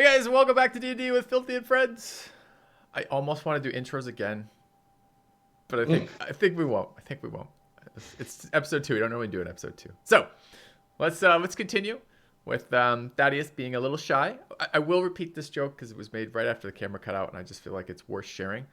Hey guys, welcome back to D&D with Filthy and Friends. I almost want to do intros again, but I think we won't. It's episode 2. We don't normally do it in episode 2. So let's continue with Thaddeus being a little shy. I will repeat this joke because it was made right after the camera cut out, and I just feel like it's worth sharing.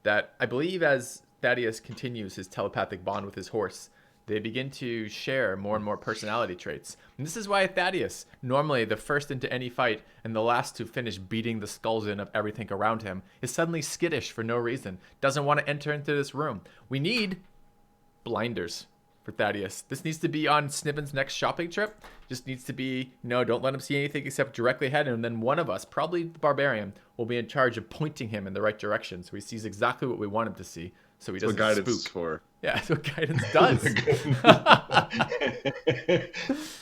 That I believe as Thaddeus continues his telepathic bond with his horse, they begin to share more and more personality traits. And this is why Thaddeus, normally the first into any fight and the last to finish beating the skulls in of everything around him, is suddenly skittish for no reason. Doesn't want to enter into this room. We need blinders for Thaddeus. This needs to be on Snibbin's next shopping trip. Just needs to be, don't let him see anything except directly ahead. And then one of us, probably the barbarian, will be in charge of pointing him in the right direction so he sees exactly what we want him to see. So he doesn't spook. That's what guidance is for. Yeah, that's what guidance does.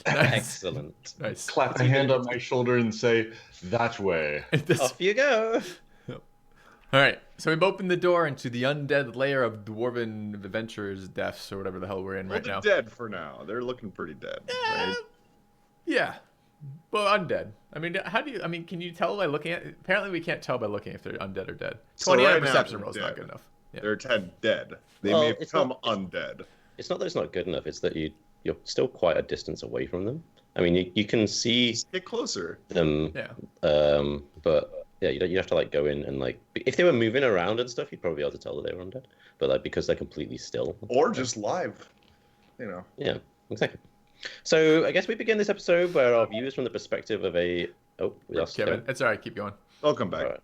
Nice. Excellent. Nice. Clap a hand on my shoulder and say, that way. Off you go. All right, so we've opened the door into the undead layer of dwarven adventurers, deaths, or whatever the hell we're in right now. They're dead for now. They're looking pretty dead. Right? Yeah. Well, undead. I mean, can you tell by looking at... Apparently we can't tell by looking if they're undead or dead. 20 right perception now, roll is not good enough. Yeah. They're dead. They may become undead. It's not that it's not good enough. It's that you're still quite a distance away from them. I mean, you can see... Just get closer. Them. Yeah. But... Yeah, you have to go in and if they were moving around and stuff, you'd probably be able to tell that they were undead. But because they're completely still, or just live, Yeah, exactly. So I guess we begin this episode where our view is from the perspective of a. Oh, we lost Kevin. It's all right. Keep going. I'll come back. Right.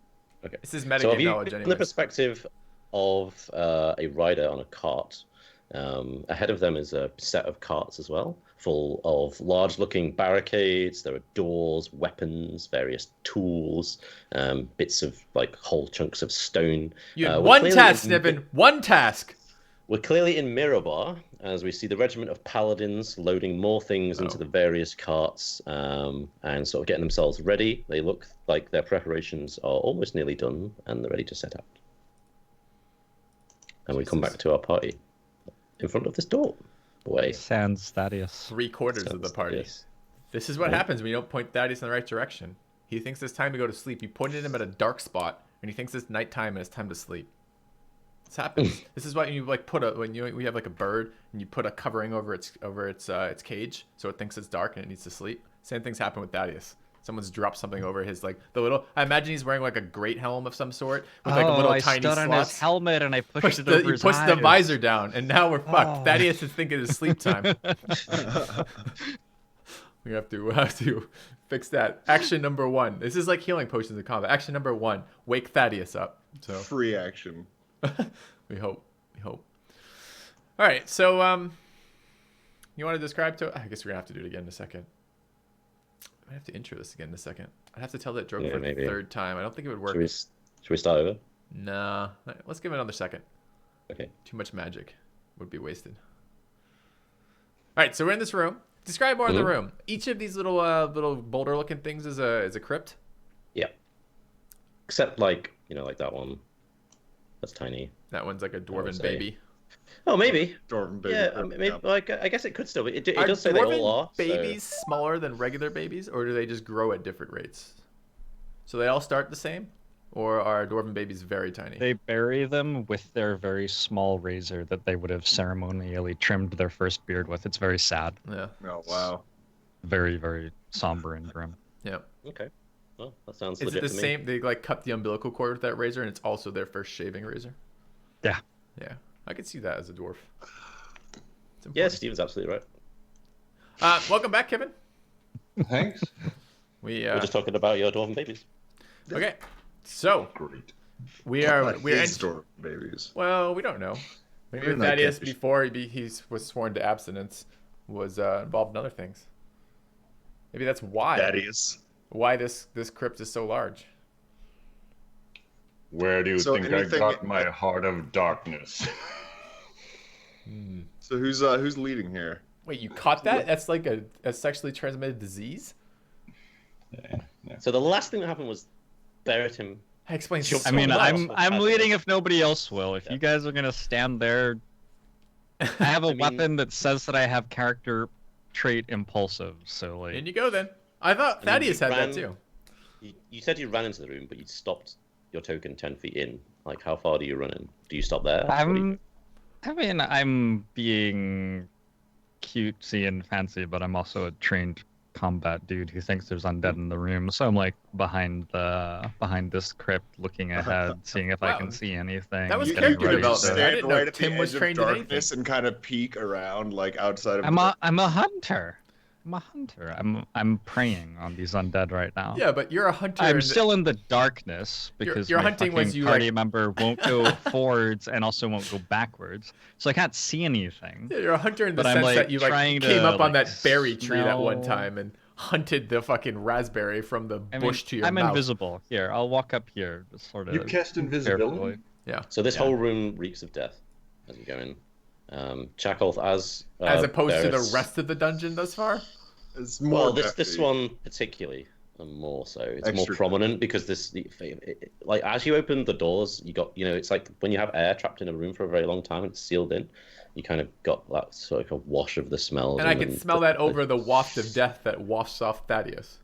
Okay. This is metagame knowledge, From the perspective of a rider on a cart. Ahead of them is a set of carts as well, full of large-looking barricades. There are doors, weapons, various tools, bits of whole chunks of stone. You had one task, Snibbin. One task. We're clearly in Mirabar as we see the regiment of paladins loading more things into the various carts and sort of getting themselves ready. They look like their preparations are almost nearly done and they're ready to set out. And we come back to our party in front of this door. Sans Thaddeus. 3/4 of the party. Yes. This is what happens when you don't point Thaddeus in the right direction. He thinks it's time to go to sleep. You pointed him at a dark spot, and he thinks it's nighttime and it's time to sleep. This happens. This is why you we have a bird and you put a covering over its cage so it thinks it's dark and it needs to sleep. Same things happen with Thaddeus. Someone's dropped something over his the little. I imagine he's wearing a great helm of some sort with a little tiny slots. I stood on his helmet and I pushed it over his eyes. He pushed the visor down, and now we're fucked. Thaddeus is thinking it's sleep time. We have to fix that. Action number 1. This is like healing potions in combat. Action number 1: wake Thaddeus up. So free action. we hope. All right. So you want to describe to? I guess we're gonna have to do it again in a second. I have to intro this again in a second. I'd have to tell that joke for the 3rd time. I don't think it would work. Should we start over? Nah. Let's give it another second. Okay. Too much magic would be wasted. All right, so we're in this room. Describe more of the room. Each of these little boulder-looking things is a crypt. Yeah. Except like that one. That's tiny. That one's like a dwarven baby. Oh, maybe. Dwarven baby. Yeah, maybe. I guess it could still be. It does say they all are. Babies smaller than regular babies, or do they just grow at different rates? So they all start the same, or are dwarven babies very tiny? They bury them with their very small razor that they would have ceremonially trimmed their first beard with. It's very sad. Yeah. Oh wow. Very, very somber and grim. Yeah. Okay. Well, that sounds legit. Is it the same? They cut the umbilical cord with that razor, and it's also their first shaving razor. Yeah. Yeah. I could see that as a dwarf. Yeah, Steven's absolutely right. Welcome back, Kevin. Thanks. We're just talking about your dwarven babies. Okay, so great. We're dwarven babies. Well, we don't know. Maybe Thaddeus, before he was sworn to abstinence, was involved in other things. Maybe that's why. Thaddeus. Why this crypt is so large. Where do you think I got my heart of darkness? So who's leading here? Wait, you caught that? That's like a sexually transmitted disease? Yeah. So the last thing that happened was Bereatim. I explained. I mean, I'm leading if nobody else will. If you guys are gonna stand there, I have a weapon that says that I have character trait impulsive. So in you go then. I thought Thaddeus had that too. You said you ran into the room, but you stopped your token 10 feet in. Like, how far do you run in? Do you stop there? What do you- I mean, I'm being cutesy and fancy, but I'm also a trained combat dude who thinks there's undead in the room. So I'm like behind this crypt, looking ahead, seeing if I Wow. can see anything. That was getting character ready development. to- I didn't know right at the Tim was edge of trained in anything. darkness and kind of peek around, like outside of. I'm a hunter. I'm a hunter. I'm preying on these undead right now. Yeah, but you're a hunter. I'm and- still in the darkness because you're my hunting when fucking you, party like- member won't go forwards and also won't go backwards, so I can't see anything. Yeah, you're a hunter in the But I'm, sense like, that you like trying came to, up on like, that berry tree that one smell- time and hunted the fucking raspberry from the I mean, bush to your I'm mouth. invisible. Here, I'll walk up here, just sort of. You cast invisibility? carefully. Yeah. So this Yeah. whole room reeks of death as you go in. Chakolth As opposed to the Varys- rest of the dungeon thus far. It's more. Well, this deathly. one particularly, and more so. It's more Extra prominent because like as you open the doors, you got it's like when you have air trapped in a room for a very long time and it's sealed in, you kind of got that sort of a wash of the smells. And I can then smell that over the waft of death that wafts off Thaddeus.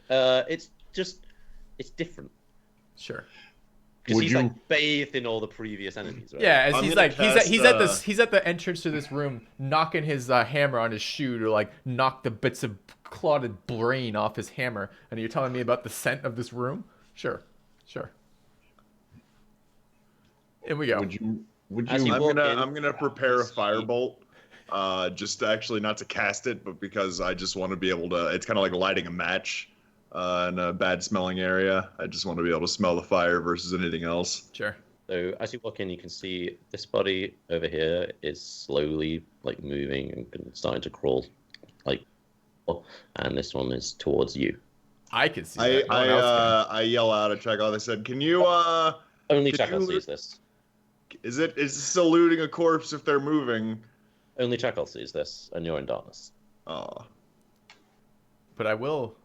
it's different. Sure. Because Would he's you- like bathed in all the previous enemies, right? Yeah, as I'm he's gonna like he's cast, he's at the entrance to this room, knocking his hammer on his shoe to like knock the bits of clotted brain off his hammer. And you're telling me about the scent of this room? Sure. Here we go. Would As you? you I'm walk gonna in, I'm gonna prepare a see- firebolt. Just actually not to cast it, but because I just want to be able to. It's kind of like lighting a match in a bad smelling area. I just want to be able to smell the fire versus anything else. Sure. So as you walk in, you can see this body over here is slowly like moving and starting to crawl, like, and this one is towards you. I can see that. No one else I yell out at Chekhov. I said, "Can you Only Could Chakolth you- sees this. is this eluding a corpse if they're moving?" Only Chakolth sees this, and you're in darkness. Oh, can. But I will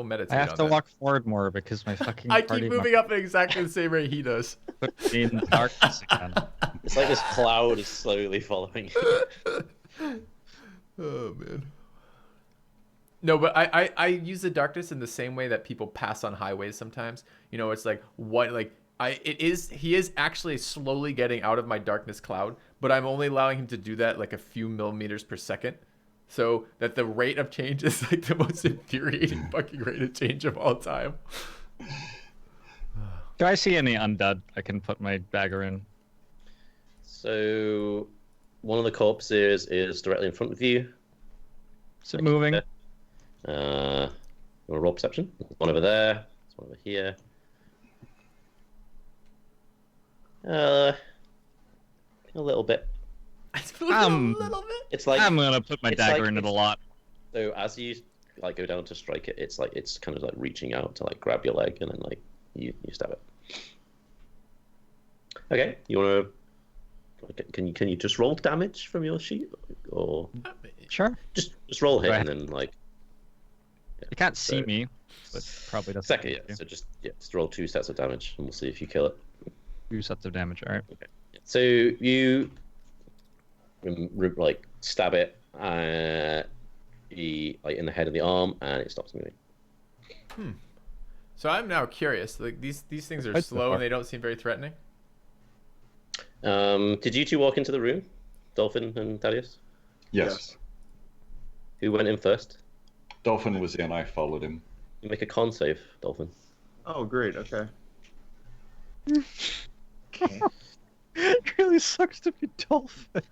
meditate I have on to that. walk forward more because my fucking I party keep moving up at exactly the same rate he does. put me in darkness again. It's like this cloud is slowly following you. Oh man. No, but I use the darkness in the same way that people pass on highways sometimes. You know, it's like he is actually slowly getting out of my darkness cloud, but I'm only allowing him to do that like a few millimeters per second. So that the rate of change is like the most infuriating fucking rate of change of all time. Do I see any undead I can put my dagger in? So one of the corpses is directly in front of you. Is it moving? You want to roll perception? There's one over there. There's one over here. A little bit. It's moving a little bit. It's like I'm gonna put my it's dagger like in it a it's- lot. so as you like go down to strike it, it's kind of like reaching out to like grab your leg and then like you stab it. Okay, you want to? Can you just roll damage from your sheet or Sure. just roll hit Right. and then like You can't see So- me, but probably doesn't. second need yeah. to. So just roll 2 sets of damage and we'll see if you kill it. 2 sets of damage. All right. So you like stab it like in the head of the arm and it stops moving. So I'm now curious. Like these things are That's slow far. and they don't seem very threatening. Did you two walk into the room, Dolphin and Thaddeus? Yes. Who went in first? Dolphin was in. I followed him. You make a con save, Dolphin. oh, great. Okay. It really sucks to be dolphin.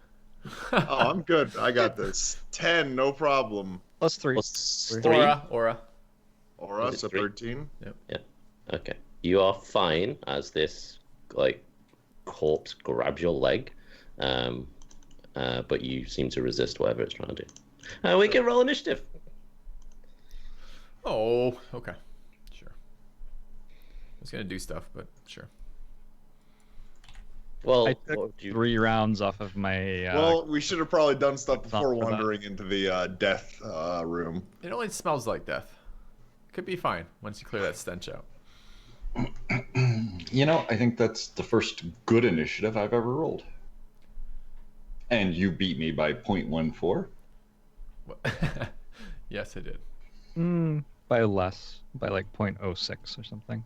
Oh, I'm good. I got this. 10, no problem. +3. Plus 3. Aura. Aura, Is it so 3? 13. Okay. You are fine as this like corpse grabs your leg, but you seem to resist whatever it's trying to do. We can roll initiative. Oh, okay. Sure. I was gonna do stuff, but sure. Well, I what took would you? 3 rounds off of my. Well, we should have probably done stuff not before for that. wandering into the death room. It only smells like death. Could be fine once you clear that stench out. You know, I think that's the first good initiative I've ever rolled. And you beat me by 0.14. Yes, I did. by less, by like 0.06 or something.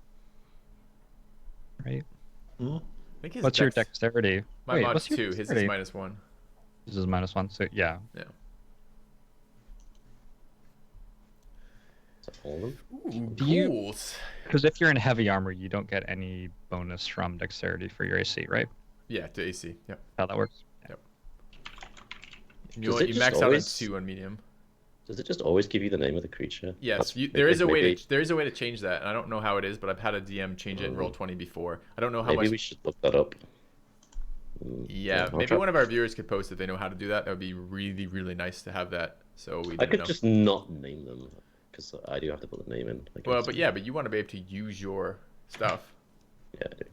Right? I think his What's your dexterity? My Wait, mod's what's your 2. His is dexterity? -1. This is -1, so yeah. Yeah. Is that all of them? Ooh, Do you- ghouls. Because if you're in heavy armor, you don't get any bonus from dexterity for your AC, right? Yeah, to AC. Yep. How that works? You, Does it you just max always- out on 2 on medium. Does it just always give you the name of the creature? Yes, That's- there is a way maybe- to change that, and I don't know how it is, but I've had a DM change it in Roll20 before. I don't know how Maybe much. we should look that up. Yeah, I'll maybe try. one of our viewers could post if they know how to do that. That would be really, really nice to have that. So we I didn't could know. just not name them because I do have to put the name in. I Well, guess. but you want to be able to use your stuff. Yeah, I do.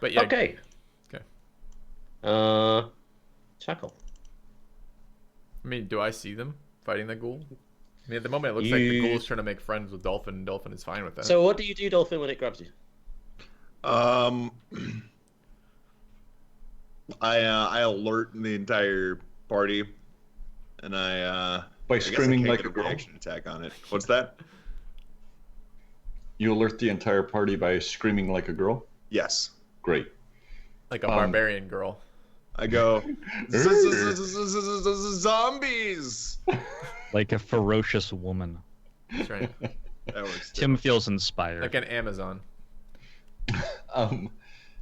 But yeah. Okay. Okay. Chakolth. I mean, do I see them fighting the ghoul? I mean, at the moment, it looks like the You- ghoul's trying to make friends with Dolphin, and Dolphin is fine with that. So what do you do, Dolphin, when it grabs you? I alert the entire party, and I By guess I screaming can't like get a a girl? reaction attack on it. What's that? You alert the entire party by screaming like a girl? Yes. Great. Like a barbarian girl. I go zombies. Like a ferocious woman. That's right. That works. too. Tim feels inspired. Like an Amazon.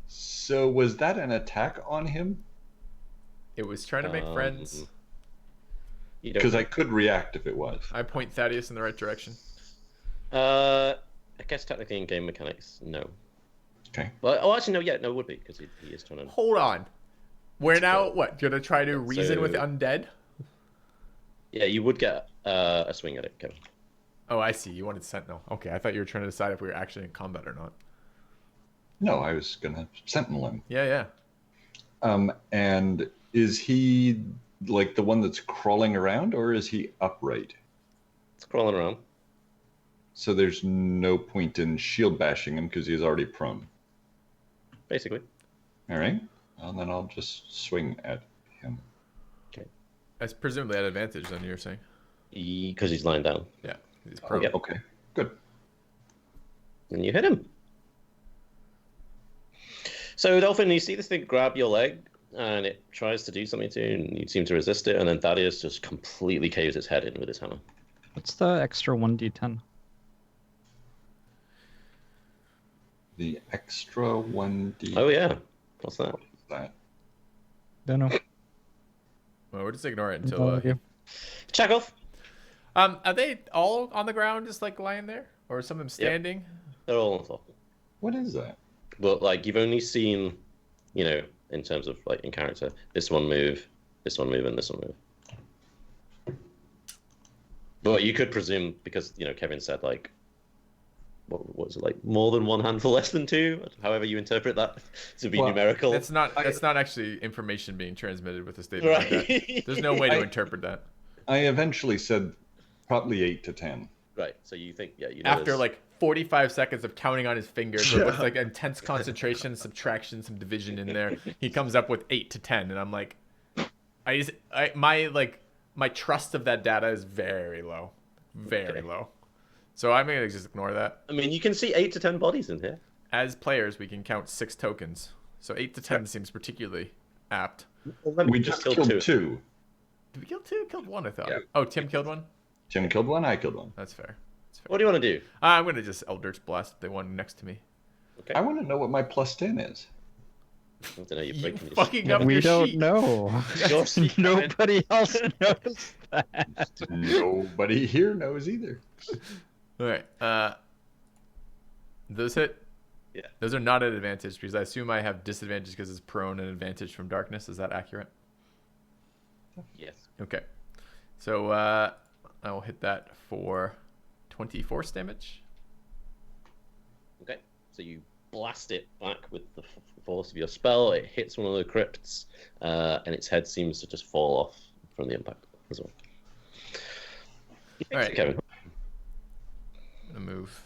So was that an attack on him? It was trying to make friends. You don't. Because I could react if it was. I point Thaddeus in the right direction. I guess technically in game mechanics, no. Okay. Well, oh, actually, no. Yeah, no, it would be because he is trying to. Hold on. We're now, what, gonna try to reason with So- undead? Yeah, you would get a swing at it, Kevin. Oh, I see. You wanted Sentinel. Okay, I thought you were trying to decide if we were actually in combat or not. No, I was gonna sentinel him. Yeah. And is he like the one that's crawling around, or is he upright? It's crawling around. So there's no point in shield bashing him because he's already prone. Basically. All right. Well, then I'll just swing at him. That's presumably at advantage, then you're saying? Because he's lying down. Yeah. He's prone. Yep. Okay. Good. And you hit him. So, Dolphin, you see this thing grab your leg, and it tries to do something to you, and you seem to resist it, and then Thaddeus just completely caves its head in with his hammer. What's the extra 1d10? The extra 1d. Oh, yeah. What's that? What is that? Don't know. Well, we'll just ignore it Don't know until... you. Chakolth. Are they all on the ground, just like lying there? Or some of them standing? They're all on top. What is that? But, like, you've only seen, you know, in terms of, like, in character, this one move, and this one move. But you could presume, because, you know, Kevin said, like, what was it, like, more than one handful, less than two? However you interpret that to be Well, numerical. That's not actually information being transmitted with a statement like that. Right. There's no way to interpret that. I eventually said probably 8 to 10. Right, so you think, yeah, you know. After there's- like 45 seconds of counting on his fingers with like intense concentration, subtraction, some division in there, he comes up with 8 to 10, and I'm like, my trust of that data is very low, very low. So I'm gonna just ignore that. I mean, you can see 8 to 10 bodies in here. As players, we can count 6 tokens, so 8 to 10 seems particularly apt. We just killed two. Did we kill 2? Killed 1, I thought. Yeah. Oh, Tim killed 1. Tim killed one, I killed one. That's fair. That's fair. What do you want to do? I'm gonna just Eldritch Blast the one next to me. Okay. I want to know what my plus 10 is. I don't know, you're You breaking your fucking up We your don't sheet. know. Your sheet, Kevin. Nobody else knows that. Nobody here knows either. All right. Those hit. Yeah. Those are not at advantage because I assume I have disadvantage because it's prone and advantage from darkness. Is that accurate? Yes. Okay. So I will hit that for 20 force damage. Okay. So you blast it back with the force of your spell. It hits one of the crypts, and its head seems to just fall off from the impact as well. All right. Kevin. I'm gonna move.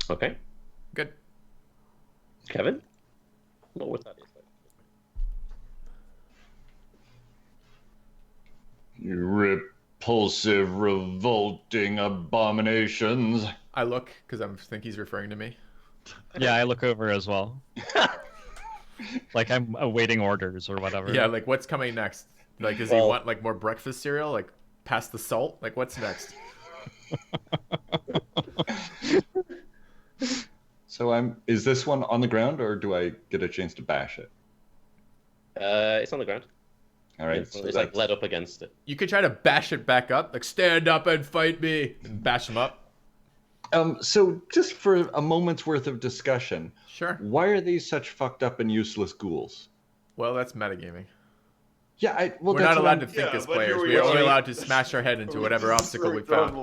Okay. Good. Kevin? What was that? You repulsive, revolting abominations. I look because I think he's referring to me. Yeah, I look over as well. Like I'm awaiting orders or whatever. Yeah, like what's coming next? Like, does he want like more breakfast cereal? Like past the salt? Like what's next? So is this one on the ground, or do I get a chance to bash it? It's on the ground. All right. It's, so it's like led up against it. You could try to bash it back up, like stand up and fight me, and bash him up. So just for a moment's worth of discussion, Sure. why are these such fucked up and useless ghouls? Well, that's metagaming. Yeah, We're not allowed to think as but players. here we We're only are. allowed to smash our head into whatever obstacle we found.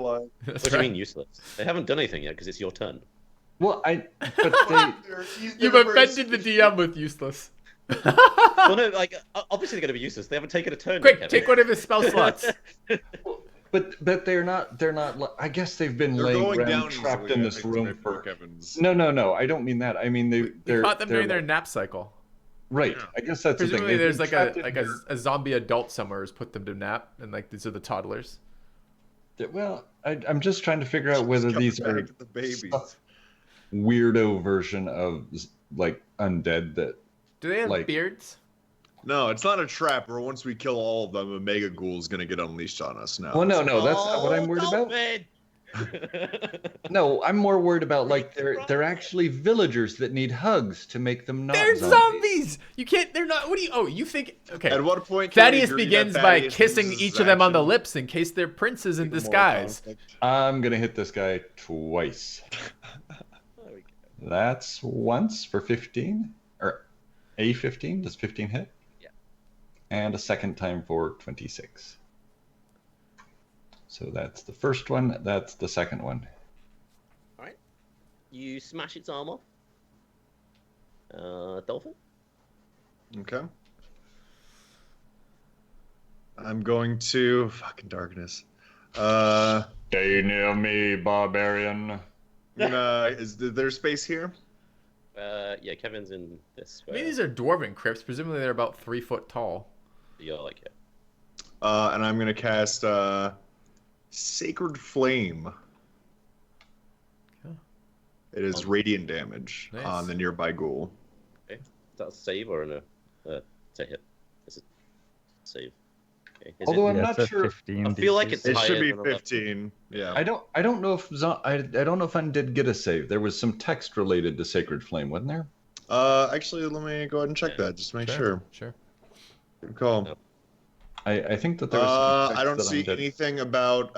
That's What do you right. mean useless? They haven't done anything yet because it's your turn. But they. You've offended the DM with useless. Well, no, like obviously they're going to be useless. They haven't taken a turn. Quick, yet, take one of his spell slots. But they're not. I guess they've been They're laying going around down trapped easily, in I this think, room for for. Kevin's. No. I don't mean that. I mean We they're. caught them during they're their nap cycle. Right. Yeah. I guess that's the thing. Presumably, They've there's been like trapped in here. a zombie adult somewhere who's put them to nap, and like these are the toddlers. Well, I'm just trying to figure out whether Coming these back are to the babies. some weirdo version of like undead that. Do they have Like- beards? No, it's not a trap. Or once we kill all of them, a mega ghoul is gonna get unleashed on us now. Well, no, that's not what I'm worried about. No, I'm more worried about like they're actually villagers that need hugs to make them not They're zombies. zombies. You can't. They're not. What do you? Oh, you think? Okay. At what point can we Thaddeus agree begins that by Thaddeus kissing uses each of them on the action lips in case they're princes in to more disguise. conflict? I'm gonna hit this guy twice. That's once for 15, or a 15. Does 15 hit? Yeah. And a second time for 26. So that's the first one. That's the second one. Alright. You smash its arm off. Dolphin? Okay. I'm going to fucking darkness. Stay near me, barbarian. Is there space here? Yeah, Kevin's in this. I mean, these are dwarven crypts. Presumably, they're about 3 foot tall. You're like, yeah. And I'm gonna cast Sacred Flame. Okay. It is radiant damage Nice. on the nearby ghoul. Is that a save or it's a hit? It's a save. Okay. Is Although it, I'm Yeah, not it's a sure. 15 I feel like DC. it's It higher should be than 11. 15. Yeah. I don't know if I don't know if Undead get a save. There was some text related to Sacred Flame, wasn't there? Actually, let me go ahead and check that just to make sure. Sure. Good call. No. I think that there was. Some text I don't that see Undead- anything about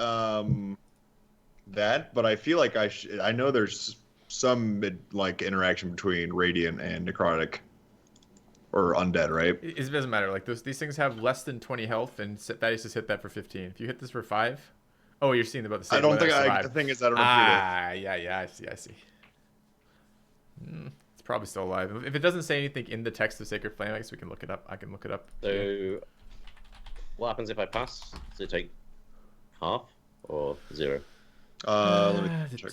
that, but I feel like I know there's some like interaction between radiant and necrotic or undead, right? It doesn't matter. Like these things have less than 20 health, and Thaddeus just hit that for 15. If you hit this for 5, oh, you're seeing about the same. I don't whether think survive. the thing is I don't know if Yeah, I see. It's probably still alive. If it doesn't say anything in the text of Sacred Flame, I guess we can look it up. I can look it up. So, what happens if I pass? Does it take half or 0? let me check.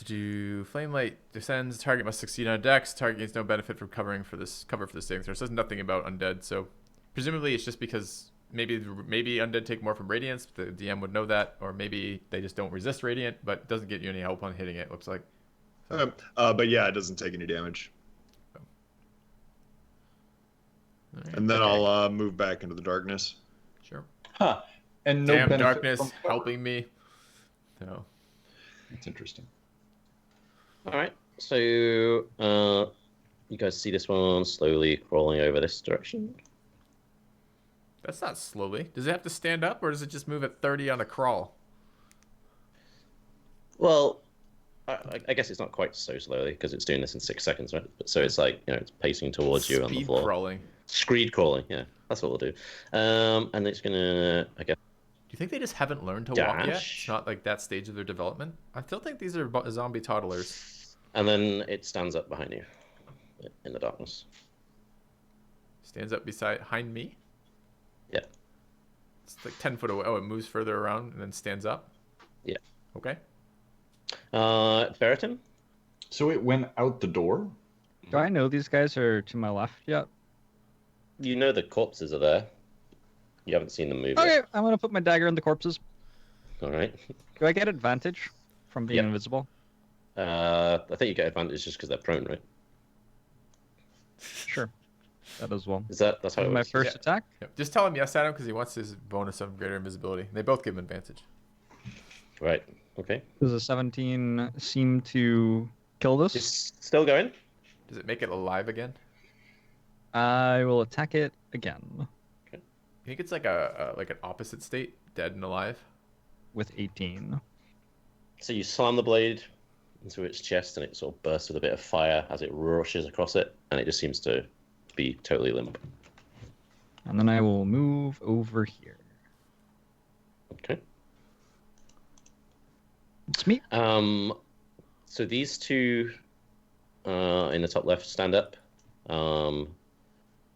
Flame light descends. Target must succeed on a dex. Target gains no benefit from cover for this saving throw. So it says nothing about undead. So presumably it's just because maybe undead take more from radiance. The DM would know that, or maybe they just don't resist radiant, but it doesn't get you any help on hitting it. Looks like. But yeah, it doesn't take any damage. All right. And then I'll move back into the darkness. Sure. Huh. And no Damn benefit darkness from cover. helping me. No. That's interesting. Alright, so you guys see this one slowly crawling over this direction? That's not slowly. Does it have to stand up, or does it just move at 30 on a crawl? Well, I guess it's not quite so slowly because it's doing this in 6 seconds, right? So it's like, it's pacing towards you on the Speed floor. crawling. Screed crawling, yeah, that's what we'll do. And it's gonna, I guess. Do you think they just haven't learned to walk yet? Dash? It's not like that stage of their development. I still think these are zombie toddlers. And then it stands up behind you in the darkness. Stands up behind me. Yeah. It's like 10 foot away. Oh, it moves further around and then stands up. Yeah. Okay. Bereatim? So it went out the door. Do I know these guys are to my left yet? You know the corpses are there. You haven't seen them move Okay, yet. I'm gonna put my dagger in the corpses. All right. Do I get advantage from being Yep. invisible? I think you get advantage just because they're prone, right? Sure. That as well. That's how it My works? first Yeah. attack. Yep. Just tell him yes, Adam, because he wants his bonus of greater invisibility. They both give him advantage. Right. Okay. Does a 17 seem to kill this? It's still going. Does it make it alive again? I will attack it again You think it's like like an opposite state, dead and alive? with 18. So you slam the blade into its chest, and it sort of bursts with a bit of fire as it rushes across it, and it just seems to be totally limp. And then I will move over here. Okay. It's me. So these two in the top left stand up. So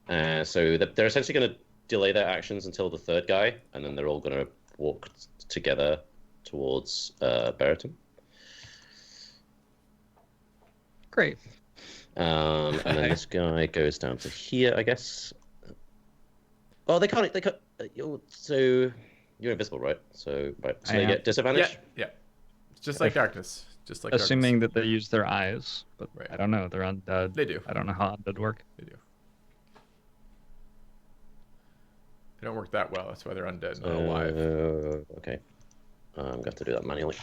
they're essentially going to delay their actions until the third guy, and then they're all going to walk together towards Bereatim. Great. And then this guy goes down to here, I guess. Oh, they can't. So you're invisible, right? So right. So I they am. get disadvantage. Yeah. It's just like darkness. Just like Assuming darkness. that they use their eyes, but Right. I don't know. They're undead. They do. I don't know how undead work. They do. They don't work that well. That's why they're undead, not alive. Okay. I'm going to have to do that manually.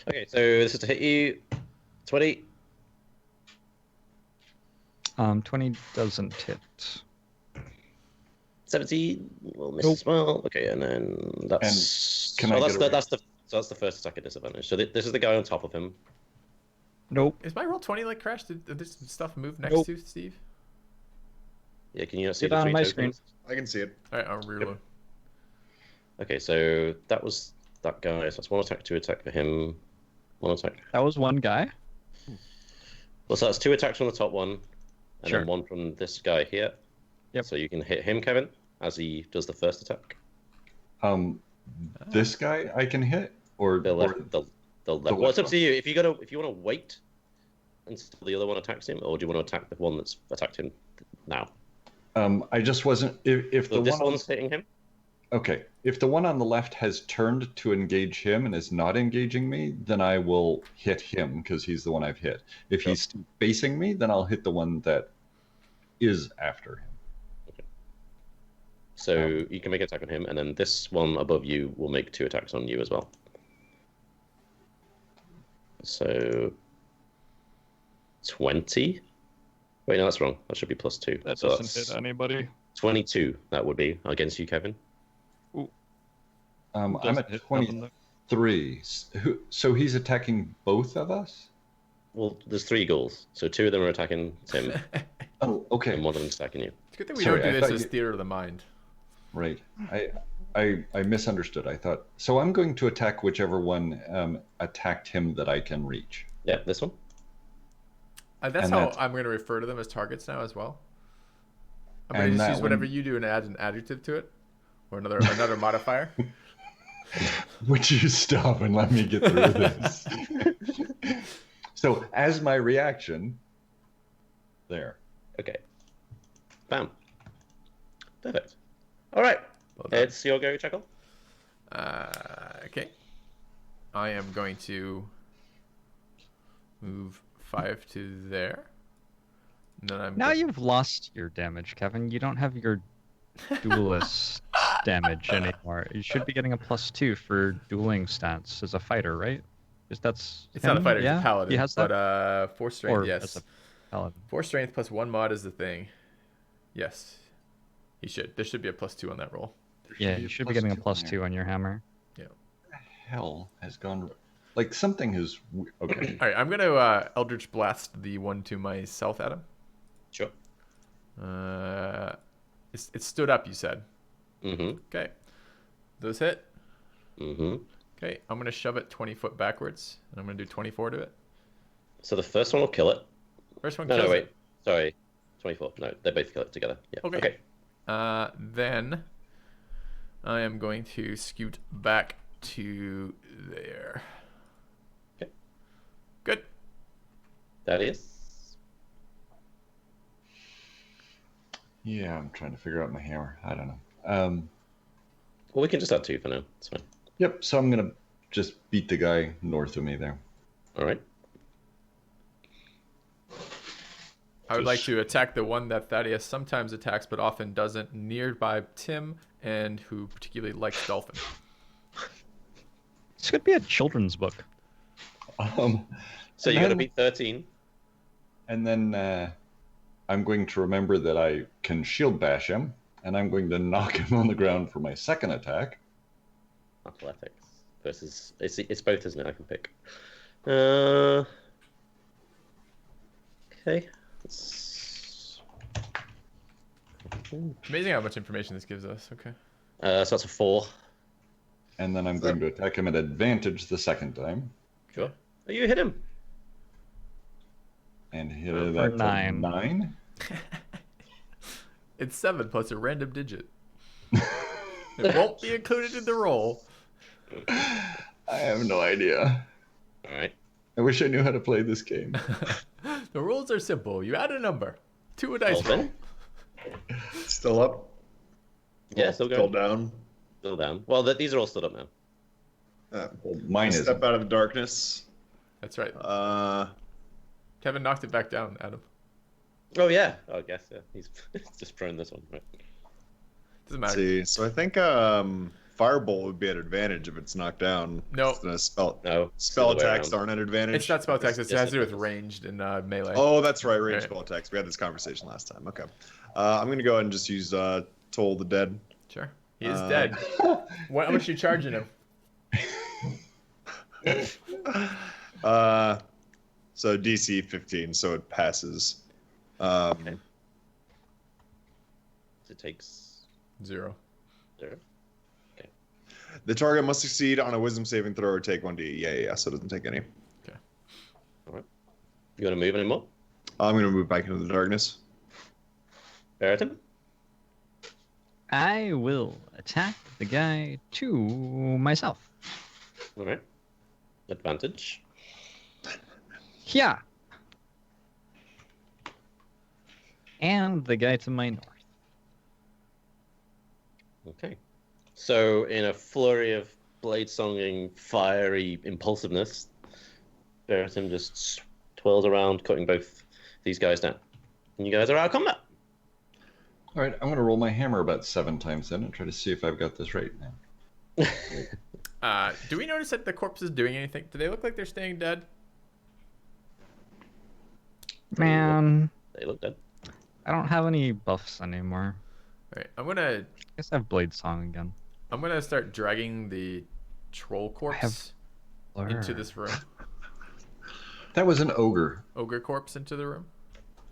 Okay, so this is to hit you. 20. 20 doesn't hit. 17 will miss Nope. as well. Okay, and then that's... And can I get a that's the first attack at disadvantage. So this is the guy on top of him. Nope. Is my roll 20 like crashed? Did this stuff move next Nope. to Steve? Yeah, can you not see Get the on three my tokens? I can see it. All right, I'll reload. Okay, so that was that guy. So that's one attack, 2 attack for him. 1 attack. That was one guy. Well, so that's 2 attacks from the top one, and Sure. then 1 from this guy here. Yep. So you can hit him, Kevin, as he does the first attack. This guy I can hit, or The left. Well, it's left up one? to you. If you want to wait until the other one attacks him, or do you want to attack the one that's attacked him now? I just wasn't. If So the this one on, one's hitting him. okay, if the one on the left has turned to engage him and is not engaging me, then I will hit him because he's the one I've hit. If Sure. he's facing me, then I'll hit the one that is after him. So you can make an attack on him, and then this one above you will make 2 attacks on you as well. So 20. Wait, no, that's wrong. That should be +2. That so doesn't that's hit anybody. 22. That would be against you, Kevin. I'm Doesn't at hit nothing, though. 23. So he's attacking both of us? Well, there's 3 ghouls, so 2 of them are attacking Tim, Oh, okay. and 1 of them's attacking you. It's a good thing we Sorry, don't do I this thought as you- theater of the mind. Right. I misunderstood. I thought so. I'm going to attack whichever one attacked him that I can reach. Yeah, this one. That's And how that's- I'm going to refer to them as targets now as well. I'm going And to just that use whatever one- you do and add an adjective to it, or another modifier. Would you stop and let me get through this? So as my reaction, there. Okay. Bam. Perfect. All right. Well done. It's your go, Chakolth. Okay. I am going to move 5 to there. And then I'm Now go- you've lost your damage, Kevin. You don't have your duelist damage anymore. You should be getting a +2 for dueling stats as a fighter, right? Because that's It's not a him, fighter, yeah? it's a paladin. He has that? But 4 strength, Or yes. as a paladin. 4 strength plus 1 mod is the thing. Yes. He should. There should be a +2 on that roll. Yeah, you should be getting a +2 on your hammer. Hell has gone. Like something has. Okay. All right, I'm going to Eldritch Blast the one to myself, Adam. Sure. It stood up, you said. Mm-hmm. Okay. Those hit. Mm-hmm. Okay, I'm going to shove it 20 foot backwards, and I'm going to do 24 to it. So the first one will kill it. First one No, kills no, wait. it. Sorry. 24. No, they both kill it together. Yeah. Okay. Then I am going to scoot back to there. Okay. Good. That is. Yeah, I'm trying to figure out my hammer. I don't know. Well, we can just add 2 for now. It's fine. Yep, so I'm going to just beat the guy north of me there. All right. I would like to attack the one that Thaddeus sometimes attacks but often doesn't, nearby Tim, and who particularly likes Dolphin. This could be a children's book. So you got to beat 13. And then I'm going to remember that I can shield bash him, and I'm going to knock him on the ground for my second attack. Athletics versus it's both, isn't it? I can pick. Okay. Amazing how much information this gives us. Okay. So that's a 4. And then I'm going to attack him at advantage the second time. Sure. Oh, you hit him. And hit For it at 9. 9. It's 7 plus a random digit. It won't be included in the roll. I have no idea. All right. I wish I knew how to play this game. The rules are simple. You add a number to a dice roll. Dolphin? Still up? Yeah, still Still going. down. Still down. Well, these are all stood up now. Well, mine is. Step out of the darkness. That's right. Uh, Kevin knocked it back down, Adam. Oh yeah. Oh, I guess yeah. He's just thrown this one. Right. Doesn't let's matter. see. So I think Firebolt would be at advantage if it's knocked down. No. Spell No. spell it's the other way attacks around. aren't at advantage. It's not spell attacks. It Yes, has to do it with is. ranged and melee. Oh, that's right. Range Right. spell attacks. We had this conversation last time. Okay. I'm gonna go ahead and just use Toll the Dead. Sure. He is dead. How much are you charging him? So DC 15, so it passes. Okay. It takes 0. 0. The target must succeed on a Wisdom saving throw or take 1d. Yeah. So it doesn't take any. All right. You want to move anymore? I'm gonna move back into the darkness. Bereatim? I will attack the guy to myself. All right. Advantage. Yeah. And the guy to my north. Okay. So in a flurry of blade songing, fiery impulsiveness, Bereatim just twirls around, cutting both these guys down. And you guys are out of combat. All right, I'm going to roll my hammer about 7 times then and try to see if I've got this right now. Do we notice that the corpse is doing anything? Do they look like they're staying dead? Man, They look dead. I don't have any buffs anymore. All right. I'm gonna I guess I have Blade Song again. start dragging the troll corpse into this room. That was an ogre. Ogre corpse into the room.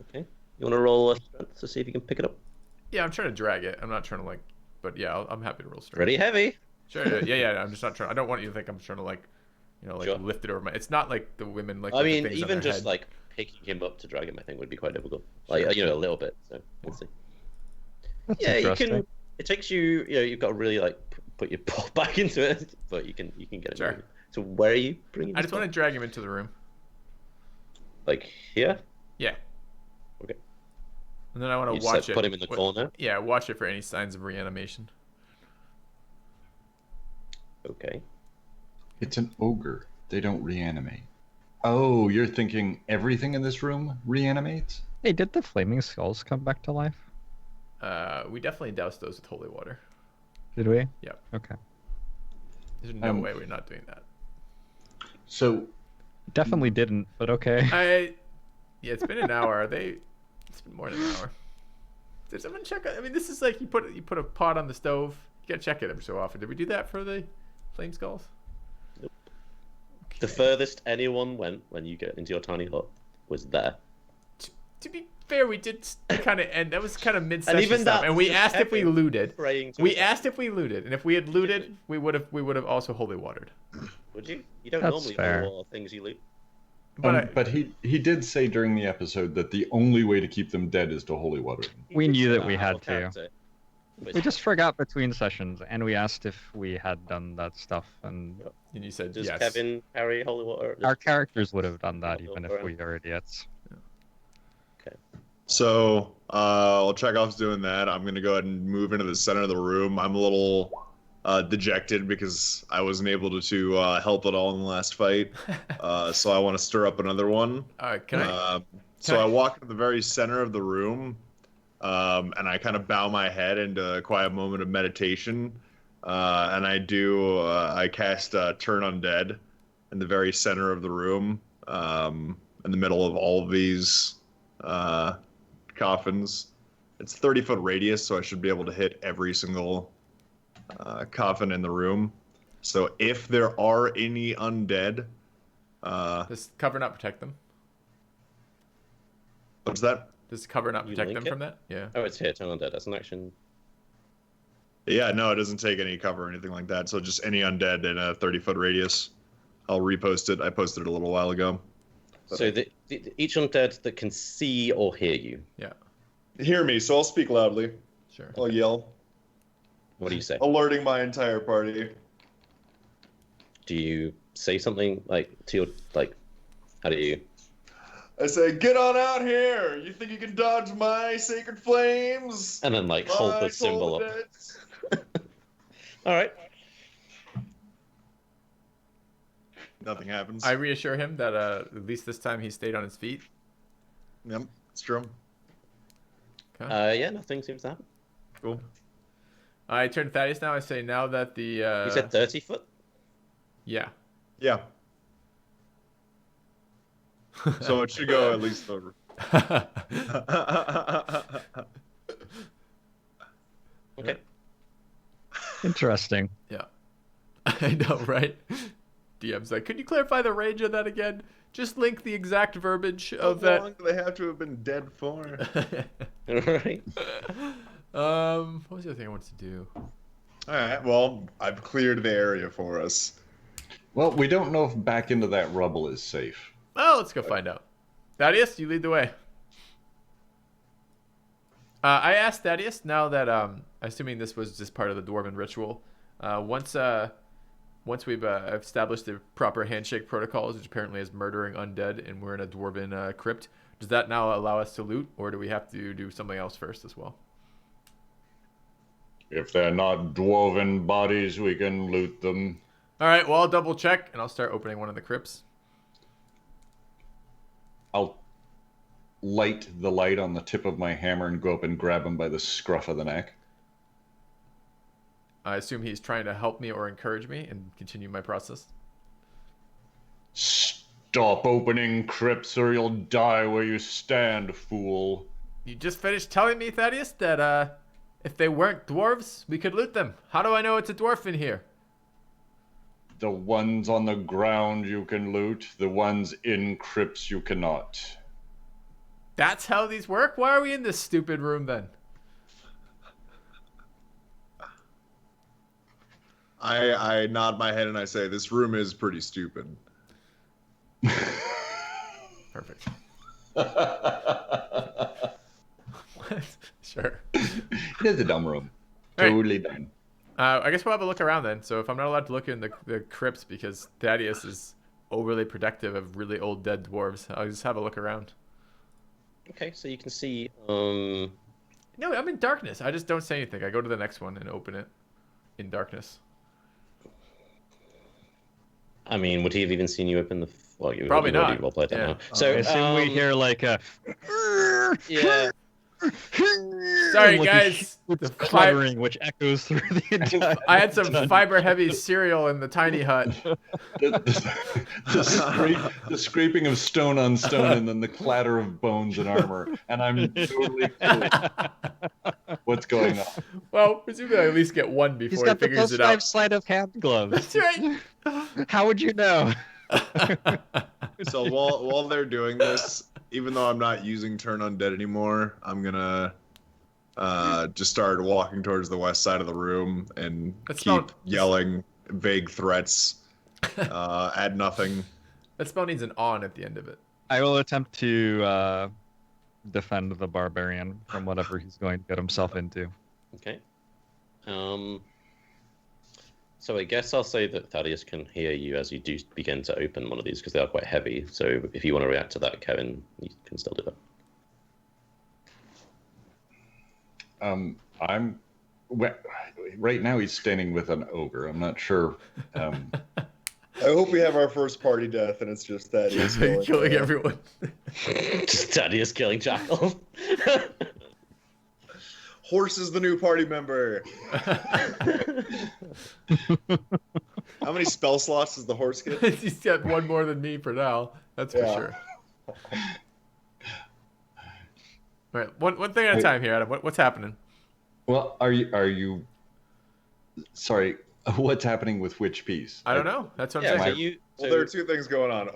Okay. You want to roll a strength to see if you can pick it up? Yeah, I'm trying to drag it. I'm not trying to but yeah, I'm happy to roll straight. Pretty heavy. Sure. Yeah. I'm just not trying. I don't want you to think I'm trying to Sure. lift it over my. It's not like the women like. I with the mean, things on even their just head. like picking him up to drag him, I think would be quite difficult. Like a little bit. So we'll see. That's Yeah, you interesting. can. It takes you. You've got to really like put your paw back into it, but you can get it. Sure. moving. So where are you bringing? I just want to drag him into the room. like here. Yeah. Okay. And then I want You to just, watch it. put him in the corner. Yeah, watch it for any signs of reanimation. Okay. It's an ogre. They don't reanimate. Oh, you're thinking everything in this room reanimates? Hey, did the flaming skulls come back to life? We definitely doused those with holy water. Did we? Yep. Okay. There's no way we're not doing that. So, Definitely didn't, but okay. Yeah, it's been an hour. It's been more than an hour. Did someone check? I mean, this is like you put a pot on the stove. You gotta check it every so often. Did we do that for the flame skulls? Nope. The furthest anyone went when you get into your tiny hut was there. To be fair, we did kind of end. That was kind of mid-session even stuff, that and we was asked if we heavy. looted. Praying to We himself. asked if we looted, and if we had looted, we would have also holy watered. Would you? You don't That's normally fair. roll all things you loot. But he did say during the episode that the only way to keep them dead is to holy water them. We knew that we Out had of to. character. We just forgot between sessions, and we asked if we had done that stuff, and and you said Does yes. Kevin carry holy water? our characters would have done that I'll even go if we are idiots. So, while Chekhov's doing that, I'm gonna go ahead and move into the center of the room. I'm a little dejected because I wasn't able to help at all in the last fight. So I want to stir up another one. All right, can I? So I walk to the very center of the room, and I kind of bow my head into a quiet moment of meditation. And I cast Turn Undead in the very center of the room, in the middle of all of these coffins. It's 30-foot radius, so I should be able to hit every single coffin in the room. So if there are any undead, Does cover not protect them? what's that? Does cover not You protect link them it? from that? Yeah. Oh, it's here. Turn on dead. That's an action. Yeah, no, it doesn't take any cover or anything like that. So just any undead in a 30-foot radius. I'll repost it. I posted it a little while ago. So each undead that can see or hear you. Yeah. Hear me, so I'll speak loudly. Sure. I'll yell, What do you say? alerting my entire party. Do you say something like to your How do you? I say, get on out here! You think you can dodge my sacred flames? And then hold the My symbol up. coordinates? All right. Nothing happens. I reassure him that at least this time he stayed on his feet. Yep, it's true. Yeah, nothing seems to happen. Cool. I turn to Thaddeus now. I say, now that the You said 30 foot. yeah. Yeah. So it should go at least over. Okay. Interesting. Yeah. I know, right? DM's like, could you clarify the range of that again? Just link the exact verbiage of How that. long do they have to have been dead for? All right. What was the other thing I wanted to do? Alright, well, I've cleared the area for us. Well, we don't know if back into that rubble is safe. Oh, let's go find out. Thaddeus, you lead the way. I asked Thaddeus, now that assuming this was just part of the dwarven ritual, once we've established the proper handshake protocols, which apparently is murdering undead, and we're in a dwarven crypt, does that now allow us to loot, or do we have to do something else first as well? If they're not dwarven bodies, we can loot them. All right, well, I'll double check, and I'll start opening one of the crypts. I'll light the light on the tip of my hammer and go up and grab him by the scruff of the neck. I assume he's trying to help me or encourage me and continue my process. Stop opening crypts or you'll die where you stand, fool. You just finished telling me, Thaddeus, that if they weren't dwarves, we could loot them. How do I know it's a dwarf in here? The ones on the ground you can loot, the ones in crypts you cannot. That's how these work? Why are we in this stupid room then? I nod my head and I say, this room is pretty stupid. Perfect. Sure. It is a dumb room. All right. Totally dumb. I guess we'll have a look around then. So if I'm not allowed to look in the crypts because Thaddeus is overly protective of really old dead dwarves, I'll just have a look around. Okay, so you can see. No, I'm in darkness. I just don't say anything. I go to the next one and open it in darkness. I mean, would he have even seen you open the? Well, you Probably already not. role-played that Yeah. now. So I assume we hear like a. Yeah. Sorry, like guys. The The cluttering which echoes through the entire. I had some fiber-heavy cereal in the tiny hut. The scraping of stone on stone and then the clatter of bones and armor. And I'm totally clueless what's going on. Well, presumably I at least get one He's before he got the figures it +5 out. sleight of hand gloves. That's right. How would you know? So while they're doing this, even though I'm not using Turn Undead anymore, I'm gonna just start walking towards the west side of the room and That's keep not- yelling vague threats at nothing. That spell needs an on at the end of it. I will attempt to defend the barbarian from whatever he's going to get himself into. Okay. So I guess I'll say that Thaddeus can hear you as you do begin to open one of these because they are quite heavy. So if you want to react to that, Kevin, you can still do that. I'm right now he's standing with an ogre. I'm not sure. I hope we have our first party death, and it's just Thaddeus killing everyone. Just Thaddeus killing Chakolth. Horse is the new party member. How many spell slots does the horse get? He's got one more than me for now. That's for sure. All right, one thing at a time here, Adam. What's happening? Well, are you? Sorry, what's happening with which piece? I don't know. That's what I'm saying. Well, there are two things going on.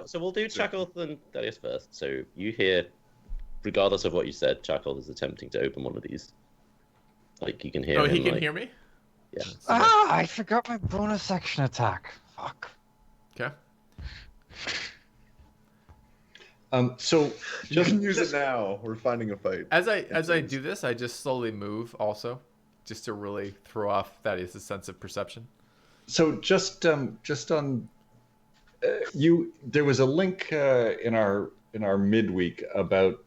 So we'll do Chakolth and Thaddeus first. So you hear, regardless of what you said, Chakolth is attempting to open one of these. Like you can hear. Oh, him, he can hear me? Yeah. I forgot my bonus action attack. Fuck. Okay. So You can use it now. We're finding a fight. As I do this, I just slowly move also, just to really throw off Thaddeus' sense of perception. So just on you, there was a link in our midweek about